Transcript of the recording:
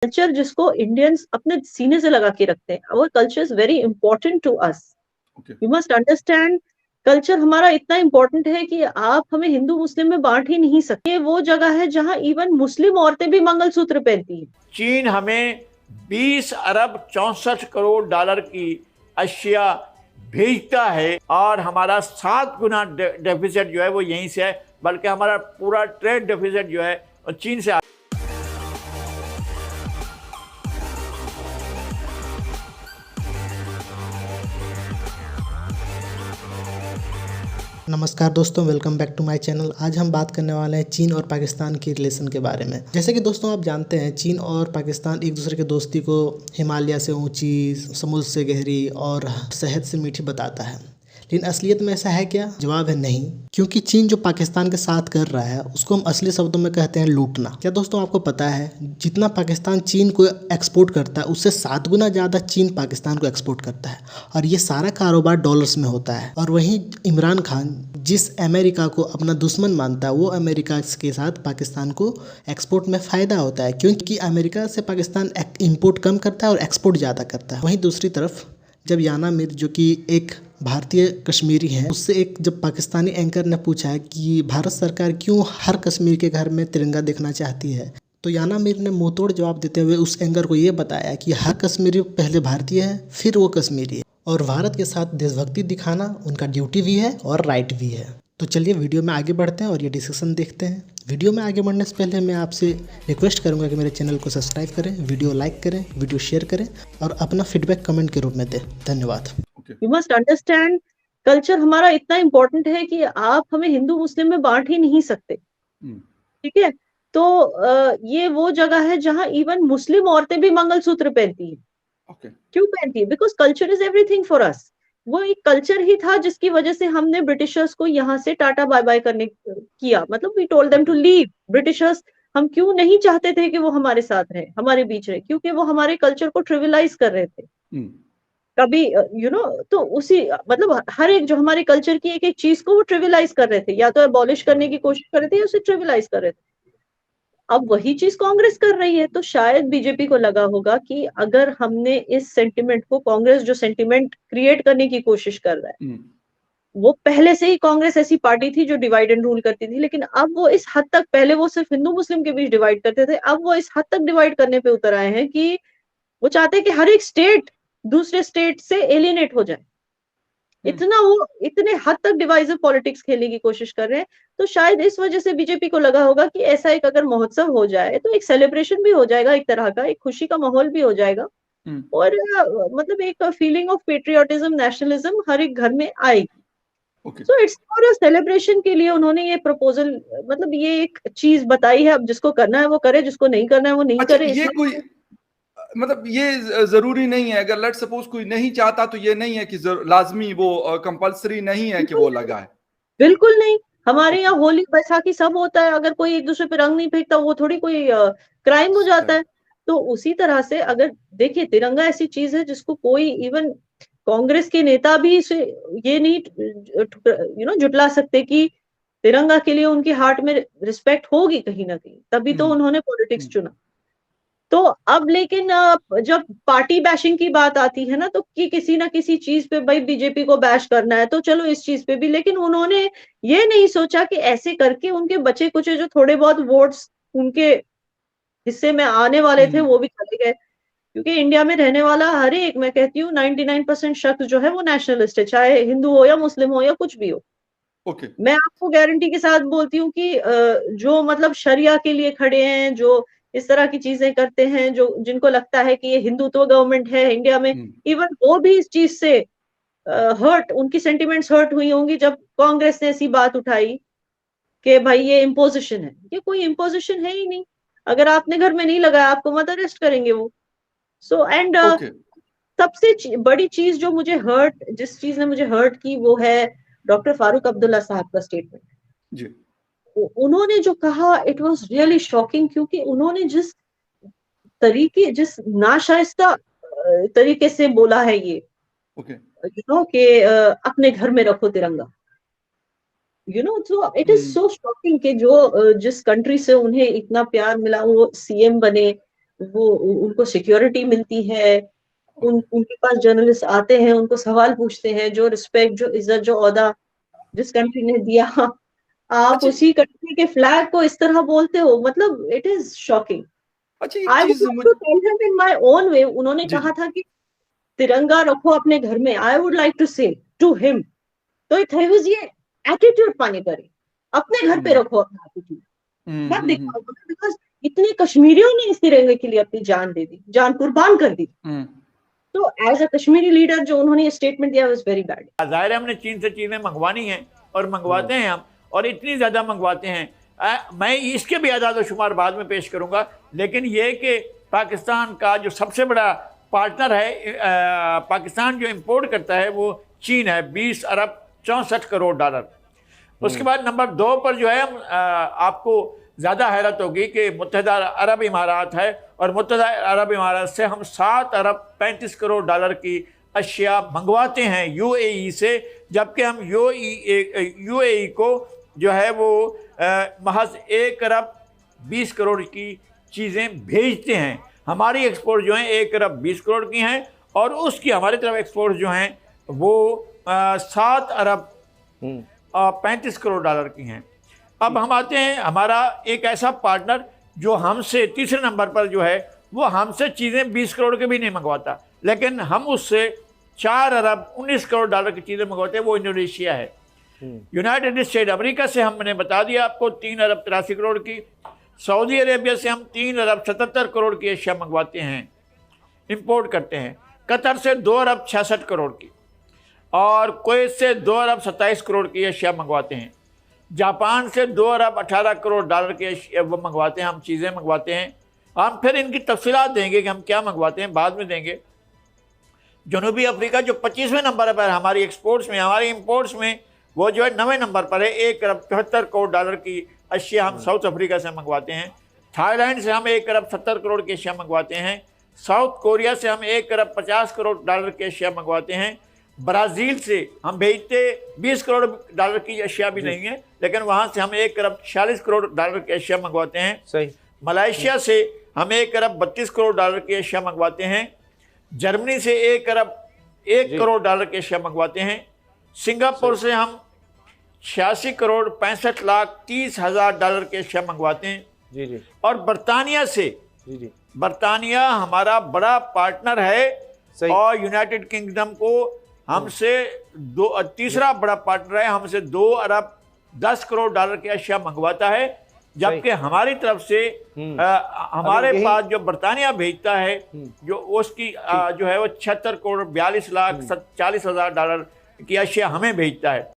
Culture जिसको Indians अपने सीने से लगा के रखते हैं। Our culture is very important to us. You must understand, culture हमारा इतना इंपॉर्टेंट है कि आप हमें हिंदू मुस्लिम में बांट ही नहीं सकते। वो जगह है जहां इवन मुस्लिम औरतें भी मंगलसूत्र पहनती हैं। चीन हमें 20 अरब 64 करोड़ डॉलर की अशिया भेजता है और हमारा 7 गुना डेफिसिट जो है वो यहीं से है, बल्कि हमारा पूरा ट्रेड डेफिसिट जो है चीन से। नमस्कार दोस्तों, welcome back to my channel. आज हम बात करने वाले हैं चीन और पाकिस्तान की रिलेशन के बारे में। जैसे कि दोस्तों आप जानते हैं, चीन और पाकिस्तान एक दूसरे की दोस्ती को हिमालय से ऊंची, समुद्र से गहरी और शहद से मीठी बताता है। लेकिन असलियत में ऐसा है क्या? जवाब है नहीं, क्योंकि चीन जो पाकिस्तान के साथ कर रहा है उसको हम असली शब्दों में कहते हैं लूटना। क्या दोस्तों आपको पता है, जितना पाकिस्तान चीन को एक्सपोर्ट करता है उससे 7 गुना ज़्यादा चीन पाकिस्तान को एक्सपोर्ट करता है, और ये सारा कारोबार डॉलर्स में होता है। और वहीं इमरान खान जिस अमेरिका को अपना दुश्मन मानता है, वो अमेरिका के साथ पाकिस्तान को एक्सपोर्ट में फ़ायदा होता है, क्योंकि अमेरिका से पाकिस्तान इम्पोर्ट कम करता है और एक्सपोर्ट ज़्यादा करता है। वहीं दूसरी तरफ जब याना मीर, जो कि एक भारतीय कश्मीरी है, उससे एक जब पाकिस्तानी एंकर ने पूछा है कि भारत सरकार क्यों हर कश्मीर के घर में तिरंगा देखना चाहती है, तो याना मीर ने मुंहतोड़ जवाब देते हुए उस एंकर को ये बताया कि हर कश्मीरी पहले भारतीय है, फिर वो कश्मीरी है, और भारत के साथ देशभक्ति दिखाना उनका ड्यूटी भी है और राइट भी है। तो चलिए वीडियो में आगे बढ़ते हैं और ये डिस्कशन देखते हैं। वीडियो में आगे बढ़ने से पहले मैं आपसे रिक्वेस्ट करूंगा कि मेरे चैनल को सब्सक्राइब करें, वीडियो लाइक करें, वीडियो शेयर करें और अपना फीडबैक कमेंट के रूप में दें। धन्यवाद। यू मस्ट अंडरस्टैंड, कल्चर हमारा इतना इंपॉर्टेंट है कि आप हमें हिंदू मुस्लिम में बांट ही नहीं सकते। ठीक है, तो ये वो जगह है जहां इवन मुस्लिम औरतें भी मंगलसूत्र पहनती हैं। क्यों पहनती है? Because culture is everything for us. वो एक कल्चर ही था जिसकी वजह से हमने ब्रिटिशर्स को यहाँ से टाटा बाय बाय करने किया, मतलब we told them to leave. Britishers, हम क्यों नहीं चाहते थे कि वो हमारे साथ रहे, हमारे बीच रहे? क्योंकि वो हमारे कल्चर को ट्रिविलाइज कर रहे थे। कभी तो उसी मतलब हर एक जो हमारे कल्चर की एक एक चीज को वो ट्रिविलाइज कर रहे थे, या तो एबॉलिश करने की कोशिश कर रहे थे या उसे ट्रिविलाइज कर रहे थे। अब वही चीज कांग्रेस कर रही है, तो शायद बीजेपी को लगा होगा कि अगर हमने इस सेंटिमेंट को, कांग्रेस जो सेंटिमेंट क्रिएट करने की कोशिश कर रहा है, वो पहले से ही कांग्रेस ऐसी पार्टी थी जो डिवाइड एंड रूल करती थी, लेकिन अब वो इस हद तक, पहले वो सिर्फ हिंदू मुस्लिम के बीच डिवाइड करते थे, अब वो इस हद तक डिवाइड करने पे उतर आए हैं कि वो चाहते हैं कि हर एक स्टेट दूसरे स्टेट से एलिनेट हो जाए। इतना वो इतने हद तक डिवाइसिव पॉलिटिक्स खेलने की कोशिश कर रहे हैं। तो शायद इस वजह से बीजेपी को लगा होगा कि ऐसा एक अगर महोत्सव हो जाए तो एक सेलिब्रेशन भी हो जाएगा, एक तरह का एक खुशी का माहौल भी हो जाएगा, और मतलब एक फीलिंग ऑफ पेट्रियोटिज्म, नेशनलिज्म हर एक घर में आएगी। So it's for a celebration के लिए उन्होंने ये प्रपोजल, मतलब ये एक चीज बताई है। अब जिसको करना है वो करे, जिसको नहीं करना है वो नहीं करे। ये कोई मतलब ये जरूरी नहीं है, अगर लेट सपोज कोई नहीं चाहता तो ये नहीं है कि लाजमी वो कंपलसरी नहीं है कि वो लगाए। बिल्कुल नहीं। हमारे यहाँ होली बैसाखी सब होता है, अगर कोई एक दूसरे पे रंग नहीं फेंकता वो थोड़ी कोई क्राइम हो जाता है। तो उसी तरह से अगर देखिए, तिरंगा ऐसी चीज है जिसको कोई, इवन कांग्रेस के नेता भी इसे ये नहीं जुटला सकते कि तिरंगा के लिए उनके हार्ट में रिस्पेक्ट होगी कहीं ना कहीं, तभी तो उन्होंने पॉलिटिक्स चुना। तो अब लेकिन जब पार्टी बैशिंग की बात आती है ना, तो कि किसी ना किसी चीज पे भाई बीजेपी को बैश करना है, तो चलो इस चीज पे भी, लेकिन उन्होंने ये नहीं सोचा कि ऐसे करके उनके बचे कुचे जो थोड़े बहुत वोट्स उनके हिस्से में आने वाले थे वो भी चले गए। क्योंकि इंडिया में रहने वाला हर एक, मैं कहती हूँ 99% शख्स जो है वो नेशनलिस्ट है, चाहे हिंदू हो या मुस्लिम हो या कुछ भी हो। मैं आपको गारंटी के साथ बोलती हूँ कि जो मतलब शरिया के लिए खड़े हैं, जो इस तरह की चीजें करते हैं, जो जिनको लगता है कि ये हिंदुत्व गवर्नमेंट है इंडिया में, इवन वो भी इस चीज से हर्ट, उनकी सेंटिमेंट्स हर्ट हुई होंगी जब कांग्रेस ने ऐसी बात उठाई कि भाई ये इम्पोजिशन है। ये कोई इम्पोजिशन है ही नहीं। अगर आपने घर में नहीं लगाया, आपको मत अरेस्ट करेंगे वो। सो एंड सबसे बड़ी चीज जो मुझे जिस चीज ने मुझे हर्ट की, वो है डॉक्टर फारूक अब्दुल्ला साहब का स्टेटमेंट। उन्होंने जो कहा, इट वाज रियली शॉकिंग, क्योंकि उन्होंने जिस नाशाइस्ता तरीके से बोला है ये, कि अपने घर में रखो तिरंगा, तो इट इज सो शॉकिंग कि जो जिस कंट्री से उन्हें इतना प्यार मिला, वो सीएम बने, उनको सिक्योरिटी मिलती है, उनके पास जर्नलिस्ट आते हैं, उनको सवाल पूछते हैं, जो रिस्पेक्ट, जो इज्जत, जो ओहदा जिस कंट्री ने दिया, आप उसी कंट्री के फ्लैग को इस तरह बोलते हो, मतलब it is shocking. I would like to tell him in my own way. उन्होंने कहा था कि तिरंगा रखो अपने घर में। I would like to say to him, तो ये एटीट्यूड पाने करे, अपने घर पे रखो अपना एटीट्यूड, मत दिखाओ, बिकॉज इतने कश्मीरियों ने इस तिरंगे के लिए अपनी जान दे दी, जान कुर्बान कर दी। तो एज अ कश्मीरी लीडर जो उन्होंने ये स्टेटमेंट दिया वाज वेरी बैड। जाहिर है हमने चीन से चीजें मंगवानी हैं और मंगवाते हैं हम, और इतनी ज्यादा मंगवाते हैं। मैं इसके भी आदाद शुमार बाद में पेश करूंगा, लेकिन ये कि पाकिस्तान का जो सबसे बड़ा पार्टनर है, पाकिस्तान जो इंपोर्ट करता है वो चीन है, 20 अरब 64 करोड़ डॉलर। उसके बाद नंबर 2 पर जो है आपको ज़्यादा हैरत होगी कि मुत्तहिदा अरब इमारात है, और मुत्तहिदा अरब इमारात से हम 7 अरब 35 करोड़ डॉलर की अशिया मंगवाते हैं यूएई से, जबकि हम यूएई को जो है वो महज 1 अरब 20 करोड़ की चीज़ें भेजते हैं। हमारी एक्सपोर्ट जो है 1 अरब 20 करोड़ की हैं, और उसकी हमारी तरफ एक्सपोर्ट जो हैं वो 7 अरब 35 करोड़ डॉलर की हैं। अब हम आते हैं हमारा एक ऐसा पार्टनर जो हमसे तीसरे नंबर पर जो है वो हमसे चीज़ें 20 करोड़ के भी नहीं मंगवाता, लेकिन हम उससे 4 अरब 19 करोड़ डॉलर की चीज़ें मंगवाते हैं, वो इंडोनेशिया है। यूनाइटेड स्टेट अमेरिका से हमने बता दिया आपको 3 अरब 83 करोड़ की। सऊदी अरेबिया से हम 3 अरब 77 करोड़ की अशिया मंगवाते हैं, इंपोर्ट करते हैं। कतर से 2 अरब 66 करोड़ की, और कुवैत से 2 अरब 27 करोड़ की अशिया मंगवाते हैं। जापान से 2 अरब 18 करोड़ डॉलर के वो मंगवाते हैं, हम चीज़ें मंगवाते हैं। हम फिर इनकी तफसीलात देंगे कि हम क्या मंगवाते हैं, बाद में देंगे। जनूबी अफ्रीका जो 25वें नंबर पर हमारी एक्सपोर्ट्स में, हमारी इंपोर्ट्स में वो जो है 9वें नंबर पर है। 1 अरब 74 करोड़ डॉलर की अशिया हम साउथ अफ्रीका से मंगवाते हैं। थाईलैंड से हम 1 अरब 70 करोड़ की अशिया मंगवाते हैं। साउथ कोरिया से हम 1 अरब 50 करोड़ डॉलर की अशिया मंगवाते हैं। ब्राज़ील से हम भेजते 20 करोड़ डॉलर की अशिया भी नहीं है, लेकिन वहाँ से हम 1 अरब 46 करोड़ डॉलर की अशिया मंगवाते हैं। सही। मलेशिया से हम 1 अरब 32 करोड़ डॉलर की अशिया मंगवाते हैं। जर्मनी से 1 अरब 1 करोड़ डॉलर की अशिया मंगवाते हैं। सिंगापुर से हम 86 करोड़ 65 लाख 30 हज़ार डॉलर की अशिया मंगवाते हैं। जी जी। और बरतानिया से, जी, बरतानिया हमारा बड़ा पार्टनर है, सही। और यूनाइटेड किंगडम को हमसे तीसरा बड़ा पार्टनर है, हमसे 2 अरब 10 करोड़ डॉलर की अशिया मंगवाता है, जबकि हमारी तरफ से हमारे पास जो बरतानिया भेजता है जो उसकी जो है वो 76 करोड़ 42 लाख 40 हज़ार डॉलर की अशिया हमें भेजता है।